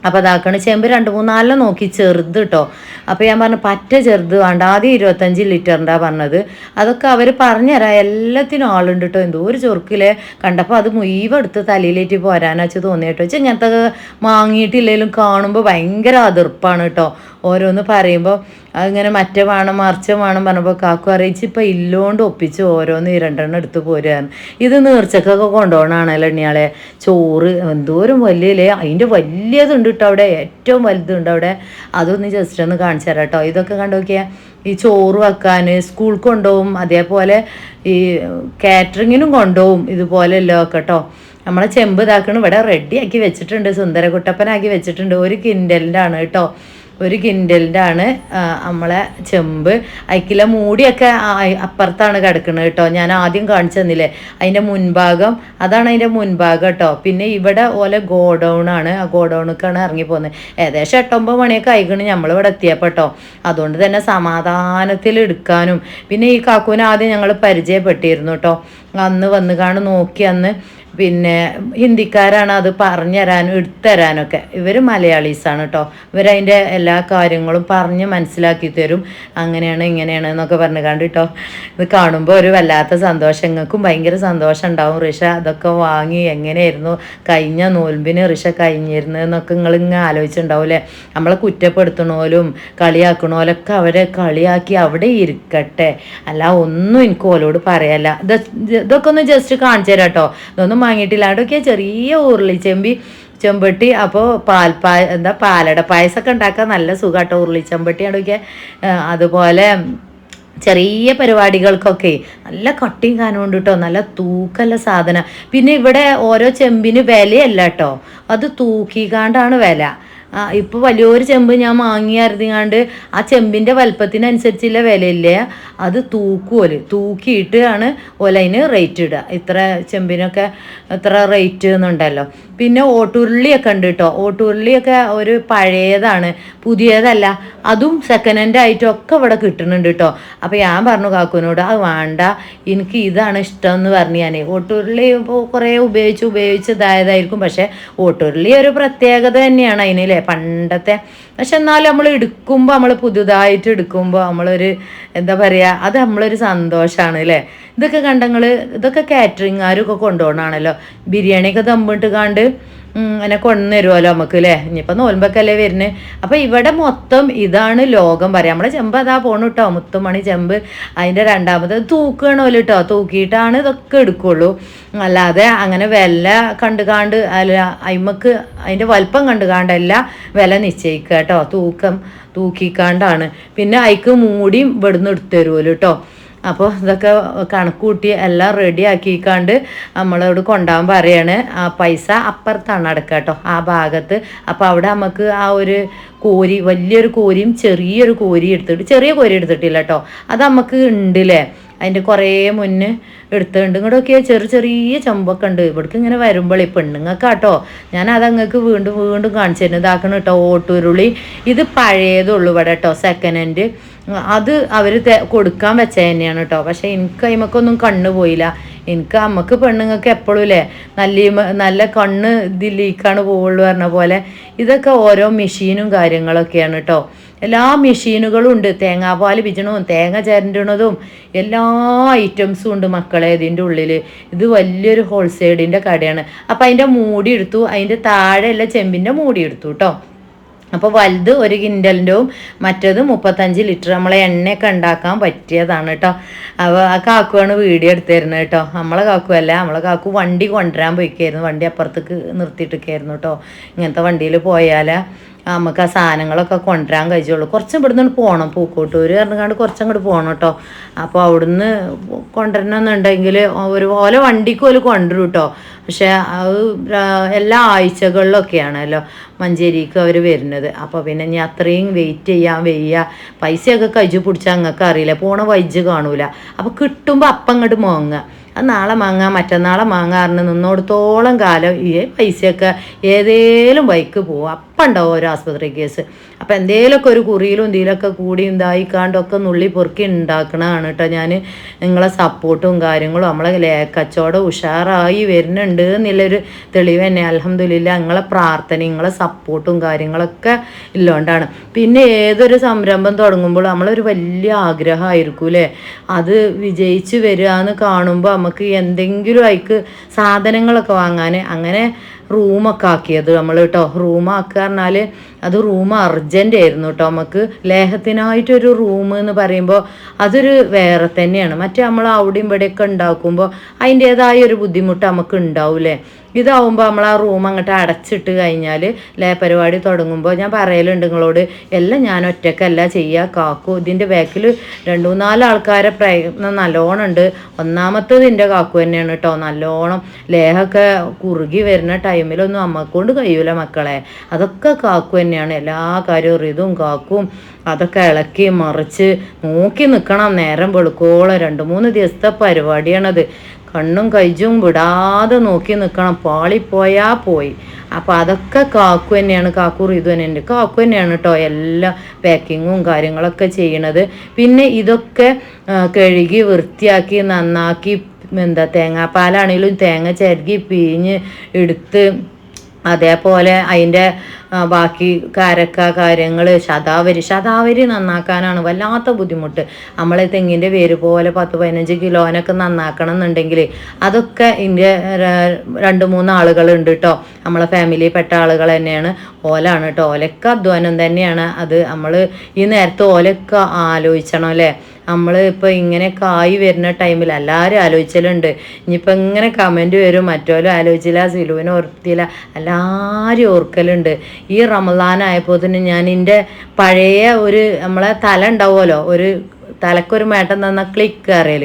അപ്പോൾ അതാക്കണ ചെമ്പ് 2-3 നോക്കി ചെറുത് കേട്ടോ. അപ്പോൾ ഞാൻ പറഞ്ഞു പറ്റ ചെറുത് വേണ്ട, ആദ്യം 25 ലിറ്ററിൻ്റെ പറഞ്ഞത്. അതൊക്കെ അവർ പറഞ്ഞുതരാം, എല്ലാത്തിനും ആളുണ്ട് കേട്ടോ. എന്തോ ഒരു ചൊറുക്കിലെ കണ്ടപ്പോൾ അത് മുഴുവൻ എടുത്ത് തലയിലേറ്റ് പോരാനച്ച് തോന്നി കേട്ടോ. വെച്ചാൽ ഇങ്ങനത്തെ വാങ്ങിയിട്ടില്ലെങ്കിലും കാണുമ്പോൾ ഭയങ്കര അതിർപ്പാണ് കേട്ടോ. ഓരോന്ന് പറയുമ്പോൾ അതിങ്ങനെ മറ്റേ വേണം മറിച്ച് വേണം പറഞ്ഞപ്പോൾ കാക്കു അറിയിച്ചിപ്പോൾ ഇല്ലോണ്ട് ഒപ്പിച്ച് ഓരോന്ന് 2 എടുത്ത് പോരുകയാണ്. ഇത് നീർച്ചക്കൊക്കെ കൊണ്ടുപോകണമാണല്ലോ എണ്ണിയാളെ. ചോറ് എന്തോരം വലിയല്ലേ, അതിൻ്റെ വലിയതുണ്ട് കേട്ടോ അവിടെ, ഏറ്റവും വലുതുണ്ട് അവിടെ. അതൊന്ന് ജസ്റ്റ് ഒന്ന് കാണിച്ചു തരാം കേട്ടോ. ഇതൊക്കെ കണ്ടു നോക്കിയാൽ ഈ ചോറ് വെക്കാൻ സ്കൂൾ കൊണ്ടുപോകും, അതേപോലെ ഈ കാറ്ററിങ്ങിനും കൊണ്ടുപോകും ഇതുപോലെ എല്ലാം ഒക്കെ കേട്ടോ. നമ്മളെ ചെമ്പ് ഇതാക്കണം ഇവിടെ റെഡിയാക്കി വെച്ചിട്ടുണ്ട്, സുന്ദരകുട്ടപ്പനാക്കി വെച്ചിട്ടുണ്ട്. 1 കിൻഡലിൻ്റെ ആണ് കേട്ടോ, 1 കിൻഡലിൻ്റെ ആണ് നമ്മളെ ചെമ്പ്. അയക്കിലെ മൂടിയൊക്കെ അപ്പുറത്താണ് കിടക്കുന്നത് കേട്ടോ. ഞാൻ ആദ്യം കാണിച്ചു തന്നില്ലേ അതിൻ്റെ മുൻഭാഗം, അതാണ് അതിൻ്റെ മുൻഭാഗം കേട്ടോ. പിന്നെ ഇവിടെ ഓലെ ഗോഡൗണാണ്, ആ ഗോഡൗണിലേക്കാണ് ഇറങ്ങി പോകുന്നത്. ഏകദേശം 8-9 മണിയൊക്കെ ആയിക്കണം നമ്മളിവിടെ എത്തിയപ്പോൾ കേട്ടോ. അതുകൊണ്ട് തന്നെ സമാധാനത്തിൽ എടുക്കാനും. പിന്നെ ഈ കാക്കൂനെ ആദ്യം ഞങ്ങൾ പരിചയപ്പെട്ടിരുന്നു കേട്ടോ, അന്ന് വന്ന് കാണും നോക്കി. അന്ന് പിന്നെ ഹിന്ദിക്കാരാണ് അത് പറഞ്ഞു തരാനും എടുത്തു തരാനൊക്കെ. ഇവർ മലയാളീസാണ് കേട്ടോ. ഇവരതിൻ്റെ എല്ലാ കാര്യങ്ങളും പറഞ്ഞ് മനസ്സിലാക്കി തരും. അങ്ങനെയാണ് ഇങ്ങനെയാണ് എന്നൊക്കെ പറഞ്ഞു കണ്ട് കേട്ടോ. ഇത് കാണുമ്പോൾ ഒരു വല്ലാത്ത സന്തോഷം, എങ്ങൾക്കും ഭയങ്കര സന്തോഷം ഉണ്ടാവും. ഋഷ അതൊക്കെ വാങ്ങി എങ്ങനെയായിരുന്നു കഴിഞ്ഞ നോൽമ്പിന് ഋഷ കഴിഞ്ഞിരുന്നതെന്നൊക്കെ നിങ്ങളിങ്ങനെ ആലോചിച്ചിട്ടുണ്ടാവില്ലേ. നമ്മളെ കുറ്റപ്പെടുത്തണോലും കളിയാക്കണോലൊക്കെ അവരെ കളിയാക്കി അവിടെ ഇരിക്കട്ടെ, അല്ല ഒന്നും എനിക്ക് ഓലോട് പറയല്ല. ഇതൊക്കെ ഒന്ന് ജസ്റ്റ് കാണിച്ചു തരാം കേട്ടോ. ഇതൊന്നും വാങ്ങിയിട്ടില്ല. അവിടെയൊക്കെ ചെറിയ ഉരുളി ചെമ്പട്ടി. അപ്പോൾ പാലട പായസമൊക്കെ ഉണ്ടാക്കാൻ നല്ല സുഖമാട്ടോ ഉരുളി ചെമ്പട്ടി അവിടെയൊക്കെ. അതുപോലെ ചെറിയ പരിപാടികൾക്കൊക്കെ നല്ല കട്ടിയും കാനുണ്ട് കേട്ടോ, നല്ല തൂക്കല്ല സാധനം. പിന്നെ ഇവിടെ ഓരോ ചെമ്പിന് വിലയല്ല കേട്ടോ, അത് തൂക്കിക്കാണ്ടാണ് വില. ഇപ്പോൾ വലിയൊരു ചെമ്പ് ഞാൻ വാങ്ങിയായിരുന്നാണ്ട് ആ ചെമ്പിൻ്റെ വലുപ്പത്തിനനുസരിച്ചുള്ള വിലയില്ലേ, അത് തൂക്കിയിട്ട് ആണ് ഓലതിന് റേറ്റ് ഇടുക. ഇത്ര ചെമ്പിനൊക്കെ ഇത്ര റേറ്റ് എന്നുണ്ടല്ലോ. പിന്നെ ഓട്ടുരുളിയൊക്കെ ഉണ്ട് കേട്ടോ. ഓട്ടുരുളിയൊക്കെ ഒരു പഴയതാണ്, പുതിയതല്ല. അതും സെക്കൻഡ് ഹാൻഡ് ആയിട്ടൊക്കെ ഇവിടെ കിട്ടുന്നുണ്ട് കേട്ടോ. അപ്പോൾ ഞാൻ പറഞ്ഞു കാക്കുവിനോട് അത് വേണ്ട, എനിക്ക് ഇതാണ് ഇഷ്ടം എന്ന് പറഞ്ഞു ഞാൻ. ഓട്ടുരുളി ഇപ്പോൾ കുറേ ഉപയോഗിച്ച് ഇതായതായിരിക്കും, പക്ഷേ ഓട്ടുരുളി ഒരു പ്രത്യേകത തന്നെയാണ് അതിനല്ലേ പണ്ടത്തെ. പക്ഷെ എന്നാലും നമ്മൾ എടുക്കുമ്പോൾ, നമ്മൾ പുതുതായിട്ട് എടുക്കുമ്പോൾ നമ്മളൊരു എന്താ പറയുക, അത് നമ്മളൊരു സന്തോഷമാണ് അല്ലേ. ഇതൊക്കെ കണ്ടങ്ങൾ, ഇതൊക്കെ കാറ്ററിംഗുകാരൊക്കെ കൊണ്ടുപോകണമാണല്ലോ. ബിരിയാണിയൊക്കെ ദമ്മിട്ട് കാണ്ട് അങ്ങനെ കൊണ്ടുവരുമല്ലോ നമുക്ക് അല്ലേ. ഇനിയിപ്പോൾ നോൽമ്പൊക്കെയല്ലേ വരുന്നത്. അപ്പോൾ ഇവിടെ മൊത്തം ഇതാണ് ലോകം പറയാം. നമ്മളെ ചെമ്പ് അതാ പോണു കേട്ടോ, മുത്തുമണി ചെമ്പ്. അതിൻ്റെ രണ്ടാമത് തൂക്കണമല്ലോ കേട്ടോ, തൂക്കിയിട്ടാണ് ഇതൊക്കെ എടുക്കുള്ളൂ. അല്ലാതെ അങ്ങനെ വില കണ്ടുകാണ്ട് അല്ല, അതിൻ്റെ വലിപ്പം കണ്ടുകാണ്ടല്ല വില നിശ്ചയിക്കുക കേട്ടോ. തൂക്കിക്കാണ്ടാണ്. പിന്നെ അതിക്ക് മൂടിയും ഇവിടുന്ന് എടുത്തു തരുമല്ലോ കേട്ടോ. അപ്പോൾ ഇതൊക്കെ കണക്ക് കൂട്ടി എല്ലാം റെഡി ആക്കിക്കാണ്ട് നമ്മളോട് കൊണ്ടുപോകാൻ പറയാണ്. ആ പൈസ അപ്പുറത്താണ് അടക്കുക കേട്ടോ, ആ ഭാഗത്ത്. അപ്പോൾ അവിടെ നമുക്ക് ആ ഒരു കോരി, വലിയൊരു കോരിയും ചെറിയൊരു കോരി എടുത്തിട്ട്, ചെറിയ കോരി എടുത്തിട്ടില്ല കേട്ടോ, അത് നമുക്ക് ഉണ്ടല്ലേ. അതിൻ്റെ കുറേ മുന്നേ എടുത്തുകൊണ്ട് ഇങ്ങോട്ടൊക്കെ ചെറിയ ചെമ്പൊക്കെ ഉണ്ട്. ഇവിടേക്ക് ഇങ്ങനെ വരുമ്പോഴേ പെണ്ണുങ്ങൾക്ക് കേട്ടോ, ഞാൻ അതങ്ങൾക്ക് വീണ്ടും കാണിച്ചു തരുന്നത് ഇതാക്കണം കേട്ടോ. ഓട്ടുരുളി ഇത് പഴയതുള്ളൂ ഇവിടെ കേട്ടോ, സെക്കൻഡ് ഹാൻഡ്. അത് അവർ കൊടുക്കാൻ വെച്ച തന്നെയാണ് കേട്ടോ. പക്ഷേ എനിക്ക് അതിമക്കൊന്നും കണ്ണ് പോയില്ല. നമുക്ക് പെണ്ണുങ്ങൾക്ക് എപ്പോഴും ഇല്ലേ നല്ല കണ്ണ് ഇതിലേക്കാണ് പോവുള്ളൂ പറഞ്ഞ പോലെ. ഇതൊക്കെ ഓരോ മെഷീനും കാര്യങ്ങളൊക്കെയാണ് കേട്ടോ. എല്ലാ മെഷീനുകളും ഉണ്ട്, തേങ്ങാപ്പാൽ പിച്ചണതും തേങ്ങ ചിരണ്ടണതും എല്ലാ ഐറ്റംസും ഉണ്ട് മക്കളെ ഇതിൻ്റെ ഉള്ളിൽ. ഇത് വലിയൊരു ഹോൾസെയിലിൻ്റെ കടയാണ്. അപ്പം അതിൻ്റെ മൂടി എടുത്തു, അതിൻ്റെ താഴെയുള്ള ചെമ്പിൻ്റെ മൂടി എടുത്തു കേട്ടോ. അപ്പോൾ വലുത് 1 കിൻഡലിൻ്റെയും മറ്റേത് 35 ലിറ്റർ നമ്മളെ എണ്ണയൊക്കെ ഉണ്ടാക്കാൻ പറ്റിയതാണ് കേട്ടോ. അപ്പോൾ ആ കാക്കുവാണ് വീഡിയോ എടുത്തു തരുന്നത് കേട്ടോ. നമ്മളെ കാക്കുവല്ല, നമ്മളെ കാക്കു വണ്ടി കൊണ്ടുവരാൻ പോയിക്കായിരുന്നു, വണ്ടി അപ്പുറത്തേക്ക് നിർത്തിയിട്ടൊക്കെയായിരുന്നു കേട്ടോ. ഇങ്ങനത്തെ വണ്ടിയിൽ പോയാൽ നമുക്ക് ആ സാധനങ്ങളൊക്കെ കൊണ്ടുവരാൻ കഴിയുള്ളൂ. കുറച്ചും ഇവിടുന്ന് പോകണം, പൂക്കോട്ടൂർ പറഞ്ഞാണ്ട് കുറച്ചങ്ങോട്ട് പോകണം കേട്ടോ. അപ്പോൾ അവിടുന്ന് കൊണ്ടുവരണമെന്നുണ്ടെങ്കിൽ ഓല വണ്ടിക്ക് ഓല് കൊണ്ടുവരും കേട്ടോ. പക്ഷേ അത് എല്ലാ ആഴ്ചകളിലൊക്കെയാണല്ലോ മഞ്ചേരിക്ക് അവർ വരുന്നത്. അപ്പോൾ പിന്നെ ഞാൻ അത്രയും വെയിറ്റ് ചെയ്യാൻ വയ്യ, പൈസയൊക്കെ കഴിച്ച് പിടിച്ചാൽ നിങ്ങൾക്ക് അറിയില്ല, പോണ വൈജ് കാണൂല. അപ്പോൾ കിട്ടുമ്പോൾ അപ്പം അങ്ങോട്ട് മോങ്ങുക, അത് നാളെ വാങ്ങാം മറ്റന്നാളെ വാങ്ങാറിന് നിന്നോടത്തോളം കാലം ഈ പൈസയൊക്കെ ഏതേലും ബൈക്ക് പോവും, അപ്പം ഉണ്ടാവും ഓരോ ആസ്പത്രി കേസ്. അപ്പം എന്തേലൊക്കെ ഒരു കുറിയിലും എന്തെങ്കിലുമൊക്കെ കൂടി ഇതായിക്കാണ്ടൊക്കെ നുള്ളി പൊറുക്കി ഉണ്ടാക്കണതാണ് കേട്ടോ ഞാൻ. നിങ്ങളെ സപ്പോർട്ടും കാര്യങ്ങളും നമ്മളെ കച്ചവടം ഉഷാറായി വരുന്നുണ്ട് എന്നുള്ളൊരു തെളിവ് തന്നെ അൽഹംദുലില്ലാ. നിങ്ങളെ പ്രാർത്ഥന നിങ്ങളെ സപ്പോർട്ടും കാര്യങ്ങളൊക്കെ ഇല്ലോണ്ടാണ്. പിന്നെ ഏതൊരു സംരംഭം തുടങ്ങുമ്പോൾ നമ്മളൊരു വലിയ ആഗ്രഹമായിരിക്കും അല്ലേ, അത് വിജയിച്ച് വരിക എന്ന് കാണുമ്പോൾ നമുക്ക് എന്തെങ്കിലും അതിക്ക് സാധനങ്ങളൊക്കെ വാങ്ങാൻ. അങ്ങനെ റൂമൊക്കെ ആക്കിയത് നമ്മൾ കേട്ടോ. റൂമാക്കുക പറഞ്ഞാൽ അത് റൂം അർജൻ്റ് ആയിരുന്നു കേട്ടോ. നമുക്ക് ലേഹത്തിനായിട്ടൊരു റൂം എന്ന് പറയുമ്പോൾ അതൊരു വേറെ തന്നെയാണ്. മറ്റേ നമ്മൾ അവിടെയും ഇവിടെയൊക്കെ ഉണ്ടാക്കുമ്പോൾ അതിൻ്റേതായ ഒരു ബുദ്ധിമുട്ട് നമുക്ക് ഉണ്ടാവില്ലേ. ഇതാവുമ്പോൾ നമ്മൾ ആ റൂം അങ്ങോട്ട് അടച്ചിട്ട് കഴിഞ്ഞാൽ പരിപാടി തുടങ്ങുമ്പോൾ ഞാൻ പറയലുണ്ട് നിങ്ങളോട്, എല്ലാം ഞാൻ ഒറ്റക്കല്ല ചെയ്യുക, കാക്കു ഇതിൻ്റെ ബാക്കിൽ 2-3 ആൾക്കാരെ പ്രയത്നം നല്ലോണം ഉണ്ട്. ഒന്നാമത്തത് എൻ്റെ കാക്കു തന്നെയാണ് കേട്ടോ. നല്ലോണം ലേഹമൊക്കെ കുറുകി വരുന്ന ടൈമിലൊന്നും അമ്മക്കൊണ്ട് കഴിയൂല മക്കളെ, അതൊക്കെ കാക്കു തന്നെയാണ് എല്ലാ കാര്യവും. ഇതും കാക്കും അതൊക്കെ ഇളക്കി മറിച്ച് നോക്കി നിൽക്കണം നേരം വെളുക്കോളം. 2-3 ദിവസത്തെ പരിപാടിയാണത്. കണ്ണും കൈജും വിടാതെ നോക്കി നിൽക്കണം, പാളിപ്പോയാൽ പോയി. അപ്പോൾ അതൊക്കെ കാക്കു തന്നെയാണ്, കാക്കു ഇത് തന്നെ കാക്കു തന്നെയാണ് കേട്ടോ എല്ലാം പാക്കിങ്ങും കാര്യങ്ങളൊക്കെ ചെയ്യണത്. പിന്നെ ഇതൊക്കെ കഴുകി വൃത്തിയാക്കി നന്നാക്കി തേങ്ങാപ്പാലാണെങ്കിലും തേങ്ങ ചിരകി പിഴിഞ്ഞ് എടുത്ത്, അതേപോലെ അതിൻ്റെ ബാക്കി കാരക്ക കാര്യങ്ങൾ ശതാവരി നന്നാക്കാനാണ് വല്ലാത്ത ബുദ്ധിമുട്ട്. നമ്മളെ തെങ്ങിൻ്റെ വേര് പോലെ 10-15 കിലോനൊക്കെ നന്നാക്കണം എന്നുണ്ടെങ്കിൽ അതൊക്കെ ഇതിൻ്റെ 2-3 ആളുകളുണ്ട് കേട്ടോ. നമ്മളെ ഫാമിലിയിൽ പെട്ട ആളുകൾ തന്നെയാണ്, ഓലാണ് കേട്ടോ. ഓലൊക്കെ അധ്വാനം തന്നെയാണ്. അത് നമ്മൾ ഈ നേരത്തെ ഓലൊക്കെ ആലോചിക്കണം അല്ലേ. നമ്മൾ ഇപ്പോൾ ഇങ്ങനെയൊക്കെ ആയി വരുന്ന ടൈമിൽ എല്ലാവരും ആലോചിച്ചലുണ്ട്. ഇനിയിപ്പോൾ ഇങ്ങനെ കമൻറ്റ് വരും, മറ്റോലും ആലോചിച്ചില്ല, സിലുവിനെ ഓർത്തില്ല, എല്ലാവരും ഓർക്കലുണ്ട്. ഈ റമദാനായപ്പോൾ തന്നെ ഞാൻ എൻ്റെ പഴയ ഒരു നമ്മളെ തല ഉണ്ടാവുമല്ലോ, ഒരു തലക്കൊരു മേട്ടം തന്ന ക്ലിക്ക് അറിയൽ,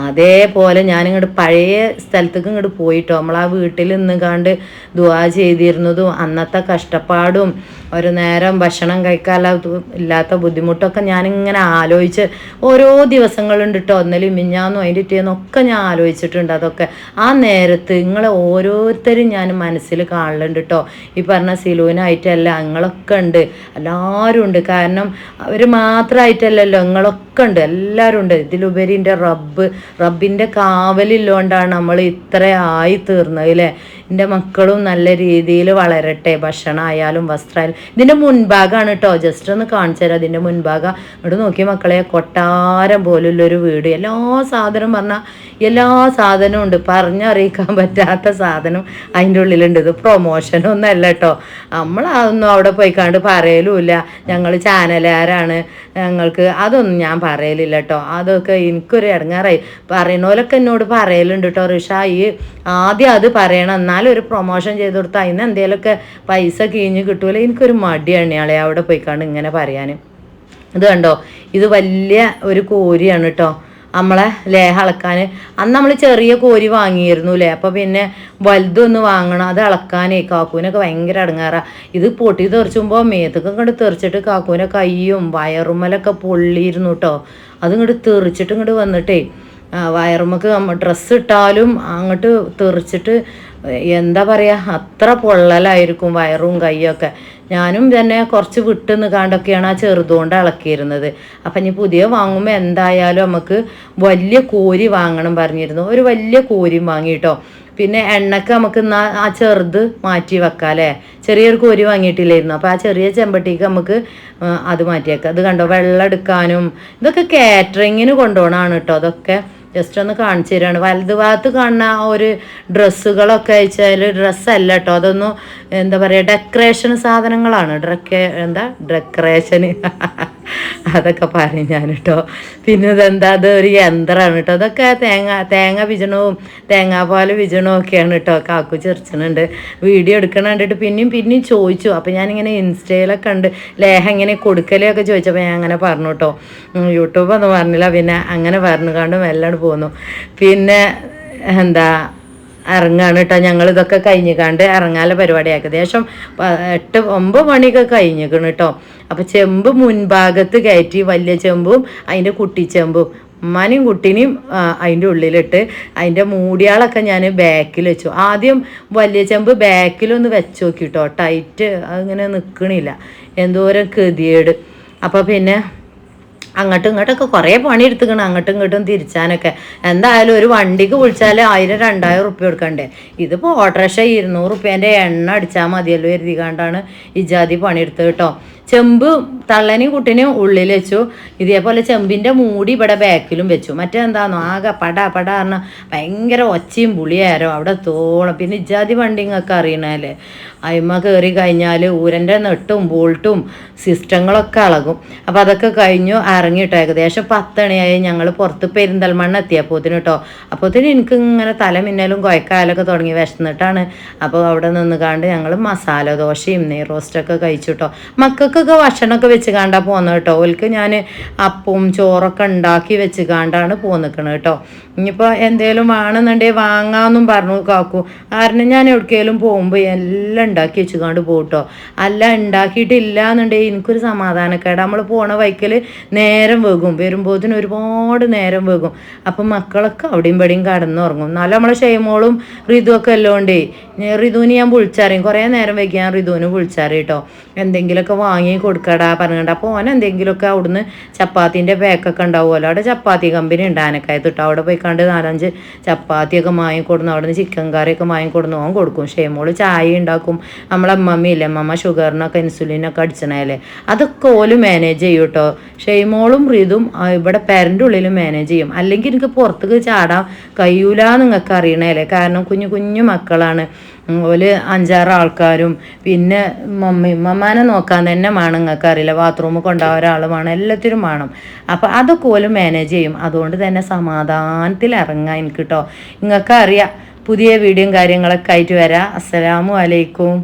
അതേപോലെ ഞാനിങ്ങോട്ട് പഴയ സ്ഥലത്തേക്ക് ഇങ്ങോട്ട് പോയിട്ടോ. നമ്മൾ ആ വീട്ടിൽ നിന്ന് കണ്ട് ദുആ ചെയ്തിരുന്നതും അന്നത്തെ കഷ്ടപ്പാടും ഒരു നേരം ഭക്ഷണം കഴിക്കാനില്ലാത്ത ബുദ്ധിമുട്ടൊക്കെ ഞാനിങ്ങനെ ആലോചിച്ച് ഓരോ ദിവസങ്ങളുണ്ട് കേട്ടോ. ഇന്നലെ മിഞ്ഞാന്നും അതിൻ്റെ ഇറ്റേന്നൊക്കെ ഞാൻ ആലോചിച്ചിട്ടുണ്ട്. അതൊക്കെ ആ നേരത്ത് നിങ്ങളെ ഓരോരുത്തരും ഞാൻ മനസ്സിൽ കാണലുണ്ട് കേട്ടോ. ഈ പറഞ്ഞ സിലുവിനായിട്ടല്ല, നിങ്ങളൊക്കെ ഉണ്ട്, എല്ലാവരും ഉണ്ട്. കാരണം അവർ മാത്രമായിട്ടല്ലല്ലോ, നിങ്ങളൊക്കെ ഉണ്ട്, എല്ലാവരും ഉണ്ട്. ഇതിലുപരി എൻ്റെ റബ്ബിൻ്റെ കാവലില്ലോണ്ടാണ് നമ്മൾ ഇത്ര ആയി തീർന്നത് അല്ലേ. എൻ്റെ മക്കളും നല്ല രീതിയിൽ വളരട്ടെ, ഭക്ഷണമായാലും വസ്ത്രമായാലും. ഇതിൻ്റെ മുൻഭാഗമാണ് കേട്ടോ, ജസ്റ്റ് ഒന്ന് കാണിച്ചു തരാം. അതിൻ്റെ മുൻഭാഗം ഇവിടെ നോക്കിയ മക്കളെ, കൊട്ടാരം പോലുള്ളൊരു വീട്. എല്ലാ സാധനം പറഞ്ഞാൽ എല്ലാ സാധനവും ഉണ്ട്, പറഞ്ഞറിയിക്കാൻ പറ്റാത്ത സാധനം അതിൻ്റെ ഉള്ളിലുണ്ട്. ഇത് പ്രൊമോഷനൊന്നും അല്ല കേട്ടോ, നമ്മളതൊന്നും അവിടെ പോയിക്കാണ്ട് പറയലുമില്ല. ഞങ്ങൾ ചാനലുകാരാണ്, ഞങ്ങൾക്ക് അതൊന്നും ഞാൻ പറയലില്ല കേട്ടോ. അതൊക്കെ എനിക്കൊരു ഇടങ്ങാറായി. പറയണോലൊക്കെ എന്നോട് പറയലുണ്ട് കേട്ടോ, റിഷ ഈ ആദ്യം അത് പറയണം, എന്നാലും ഒരു പ്രൊമോഷൻ ചെയ്ത് കൊടുത്താൽ അതിന് എന്തെങ്കിലുമൊക്കെ പൈസ കിഴിഞ്ഞ് കിട്ടൂല. എനിക്കൊരു മടിയാണ് ആളെ അവിടെ പോയിക്കാണ്ട് ഇങ്ങനെ പറയാൻ. ഇത് കണ്ടോ, ഇത് വലിയ ഒരു കോരിയാണ് കേട്ടോ നമ്മളെ ലേഹ അളക്കാൻ. അന്ന് നമ്മൾ ചെറിയ കോരി വാങ്ങിയിരുന്നു അല്ലേ, അപ്പോൾ പിന്നെ വലുതൊന്ന് വാങ്ങണം, അത് അളക്കാനേ കാക്കൂനൊക്കെ ഭയങ്കര അടങ്ങാറാണ്. ഇത് പൊട്ടി തെറിച്ചുമ്പോൾ മേത്തൊക്കെ ഇങ്ങോട്ട് തെറിച്ചിട്ട് കാക്കൂനെ കയ്യും വയറുമ്മലൊക്കെ പൊള്ളിയിരുന്നു കേട്ടോ. അത് ഇങ്ങോട്ട് തെറിച്ചിട്ട് ഇങ്ങോട്ട് വന്നിട്ടേ വയറുമ്മക്ക് ഡ്രസ്സ് ഇട്ടാലും അങ്ങോട്ട് തെറിച്ചിട്ട് എന്താ പറയുക, അത്ര പൊള്ളലായിരിക്കും വയറും കൈയൊക്കെ. ഞാനും തന്നെ കുറച്ച് വിട്ട് നിൽക്കാണ്ടൊക്കെയാണ് ആ ചെറുതുകൊണ്ട് ഇളക്കിയിരുന്നത്. അപ്പം ഇനി പുതിയ വാങ്ങുമ്പോൾ എന്തായാലും നമുക്ക് വലിയ കോരി വാങ്ങണം പറഞ്ഞിരുന്നു. ഒരു വലിയ കോരിയും വാങ്ങിയിട്ടോ. പിന്നെ എണ്ണക്ക് നമുക്ക് ആ ചെറുത് മാറ്റി വെക്കാം അല്ലേ. ചെറിയൊരു കോരി വാങ്ങിയിട്ടില്ലായിരുന്നു, അപ്പോൾ ആ ചെറിയ ചെമ്പട്ടിക്ക് നമുക്ക് അത് മാറ്റി വെക്കാം. അത് കണ്ടോ, വെള്ളം എടുക്കാനും ഇതൊക്കെ കാറ്ററിങ്ങിന് കൊണ്ടുപോകണമാണ് കേട്ടോ. അതൊക്കെ ജസ്റ്റ് ഒന്ന് കാണിച്ചു തരാണ്. വലതു ഭാഗത്ത് കാണുന്ന ആ ഒരു ഡ്രസ്സുകളൊക്കെ അയച്ചാൽ ഡ്രസ്സല്ല കേട്ടോ, അതൊന്നും എന്താ പറയുക ഡെക്കറേഷൻ സാധനങ്ങളാണ്. ഡെക്കറേഷന് അതൊക്കെ പറയും ഞാൻ കേട്ടോ. പിന്നെ ഇതെന്താ, അത് ഒരു യന്ത്രമാണ് കേട്ടോ. അതൊക്കെ തേങ്ങ വിജണവും തേങ്ങാപ്പാൽ വിജണവും ഒക്കെയാണ് കേട്ടോ. കാക്കു ചെറിച്ചുന്നുണ്ട്, വീഡിയോ എടുക്കണം കണ്ടിട്ട് പിന്നെയും ചോദിച്ചു. അപ്പം ഞാനിങ്ങനെ ഇൻസ്റ്റയിലൊക്കെ ഉണ്ട് ലേഹ ഇങ്ങനെ കൊടുക്കലൊക്കെ ചോദിച്ചപ്പോൾ ഞാൻ അങ്ങനെ പറഞ്ഞു കേട്ടോ. യൂട്യൂബൊന്നും പറഞ്ഞില്ല, പിന്നെ അങ്ങനെ പറഞ്ഞു കണ്ടും എല്ലാം പോന്നു. പിന്നെ എന്താ ഇറങ്ങാണ് കേട്ടോ. ഞങ്ങളിതൊക്കെ കഴിഞ്ഞിക്കാണ്ട് ഇറങ്ങാനുള്ള പരിപാടി ഏകദേശം 8-9 മണിയൊക്കെ കഴിഞ്ഞിരിക്കണം കേട്ടോ. അപ്പോൾ ചെമ്പ് മുൻഭാഗത്ത് കയറ്റി, വലിയ ചെമ്പും അതിൻ്റെ കുട്ടിച്ചെമ്പും ഉമ്മാനെയും കുട്ടീനെയും അതിൻ്റെ ഉള്ളിലിട്ട് അതിൻ്റെ മൂടിയാളൊക്കെ ഞാൻ ബാക്കിൽ വെച്ചു. ആദ്യം വലിയ ചെമ്പ് ബാക്കിലൊന്ന് വെച്ച് നോക്കി കേട്ടോ, ടൈറ്റ് അതിങ്ങനെ നിൽക്കണില്ല, എന്തോരം ഗതികേട്. അപ്പോൾ പിന്നെ അങ്ങോട്ടും ഇങ്ങോട്ടൊക്കെ കുറേ പണി എടുത്തുക്കണം, അങ്ങോട്ടും ഇങ്ങോട്ടും തിരിച്ചാനൊക്കെ. എന്തായാലും ഒരു വണ്ടിക്ക് വിളിച്ചാൽ 1000-2000 റുപ്യ കൊടുക്കണ്ടേ. ഇതിപ്പോൾ ഓട്ടോറിക്ഷ 200 റുപ്യേൻ്റെ എണ്ണ അടിച്ചാൽ മതിയല്ലോ എഴുതിക്കാണ്ടാണ് ഈ ജാതി പണിയെടുത്തത് കേട്ടോ. ചെമ്പ് തള്ളനെയും കുട്ടീനെയും ഉള്ളിൽ വെച്ചു. ഇതേപോലെ ചെമ്പിൻ്റെ മൂടി ഇവിടെ ബാക്കിലും വെച്ചു. മറ്റെന്താണെന്നോ ആകെ പട പറഞ്ഞാൽ ഭയങ്കര ഒച്ചയും പുളിയാരോ അവിടെ തോണം. പിന്നെ ഇജാതി വണ്ടിങ്ങൊക്കെ അറിയണല്ലേ, അയിമ കയറി കഴിഞ്ഞാൽ ഊരൻ്റെ നെട്ടും ബോൾട്ടും സിസ്റ്റങ്ങളൊക്കെ ഇളകും. അപ്പോൾ അതൊക്കെ കഴിഞ്ഞു ഇറങ്ങിയിട്ടോ. ഏകദേശം 10 മണിയായി. ഞങ്ങൾ പുറത്ത് പെരിന്തൽമണ്ണ എത്തിയപ്പോത്തിന് കേട്ടോ. അപ്പോഴത്തേന് എനിക്ക് ഇങ്ങനെ തലമിന്നലും കുഴക്കായാലൊക്കെ തുടങ്ങി, വിശന്നിട്ടാണ്. അപ്പോൾ അവിടെ നിന്ന് കാണ്ട് ഞങ്ങൾ മസാല ദോശയും നെയ് റോസ്റ്റൊക്കെ കഴിച്ചു കേട്ടോ. മക്കൾക്കൊക്കെ ഭക്ഷണമൊക്കെ വെച്ച് കാണ്ടാ പോകുന്നത് കേട്ടോ. ഓൽക്ക് ഞാൻ അപ്പവും ചോറൊക്കെ ഉണ്ടാക്കി വെച്ച് കാണ്ടാണ് പോന്നിക്കണത് കേട്ടോ. ഇനിയിപ്പോൾ എന്തേലും വേണമെന്നുണ്ടെങ്കിൽ വാങ്ങാമെന്നും പറഞ്ഞു കാക്കു. കാരണം ഞാൻ എവിടേക്കെങ്കിലും പോകുമ്പോൾ എല്ലാം ഉണ്ടാക്കി വെച്ച് കാണ്ട് പോട്ടോ. അല്ല ഉണ്ടാക്കിയിട്ടില്ല എന്നുണ്ടെങ്കിൽ എനിക്കൊരു സമാധാനക്കേട്. നമ്മൾ പോണ വൈക്കൽ നേരം വെകും, വരുമ്പോഴത്തേന് ഒരുപാട് നേരം വെകും. അപ്പം മക്കളൊക്കെ അവിടെയും ഇവിടെയും കടന്നുറങ്ങും. എന്നാലും നമ്മളെ ഷെയ്മോളും റിതുവൊക്കെ അല്ലോണ്ടേ റിതുവിന് ഞാൻ വിളിച്ചറിയും. കുറേ നേരം വൈകി ഞാൻ റിതുവിന് വിളിച്ചറിയും കേട്ടോ. എന്തെങ്കിലുമൊക്കെ വാങ്ങി കൊടുക്കടാ പറഞ്ഞിട്ട്. അപ്പോൾ ഓൻ എന്തെങ്കിലുമൊക്കെ അവിടുന്ന് ചപ്പാത്തിൻ്റെ പാക്കൊക്കെ ഉണ്ടാവുമല്ലോ, അവിടെ ചപ്പാത്തി കമ്പനി ഉണ്ട് ആനക്കായത്ത് കേട്ടോ. അവിടെ പോയി കണ്ട് 4-5 ചപ്പാത്തിയൊക്കെ വാങ്ങിക്കൊടുന്നു. അവിടെ നിന്ന് ചിക്കൻ കറിയൊക്കെ വാങ്ങിക്കൊടുന്നു ഓൻ കൊടുക്കും. ഷെയ്മോള് ചായ ഉണ്ടാക്കും. നമ്മളെ അമ്മമ്മയില്ലേ, അമ്മമ്മ ഷുഗറിനൊക്കെ ഇൻസുലിനൊക്കെ അടിച്ചണല്ലേ, അതൊക്കെ ഓല് മാനേജ് ചെയ്യും കേട്ടോ. ഷെയ്മോളും റിതും ഇവിടെ പേരൻ്റെ ഉള്ളിൽ മാനേജ് ചെയ്യും. അല്ലെങ്കിൽ എനിക്ക് പുറത്തേക്ക് ചാടാൻ കഴിയൂല നിങ്ങൾക്ക് അറിയണല്ലേ, കാരണം കുഞ്ഞു മക്കളാണ്. ഓല് 5-6 ആൾക്കാരും പിന്നെ മമ്മാനെ നോക്കാൻ തന്നെ വേണം. നിങ്ങൾക്ക് അറിയില്ല, ബാത്റൂമിൽ കൊണ്ടുപോകാൻ ഒരാൾ വേണം, എല്ലാത്തിനും വേണം. അപ്പോൾ അതൊക്കെ ഓല് മാനേജ് ചെയ്യും. അതുകൊണ്ട് തന്നെ സമാധാനത്തിൽ ഇറങ്ങാം എനിക്ക് കേട്ടോ. നിങ്ങൾക്ക് അറിയാം, പുതിയ വീഡിയോയും കാര്യങ്ങളൊക്കെ ആയിട്ട് വരാം. അസ്സലാമു അലൈക്കും.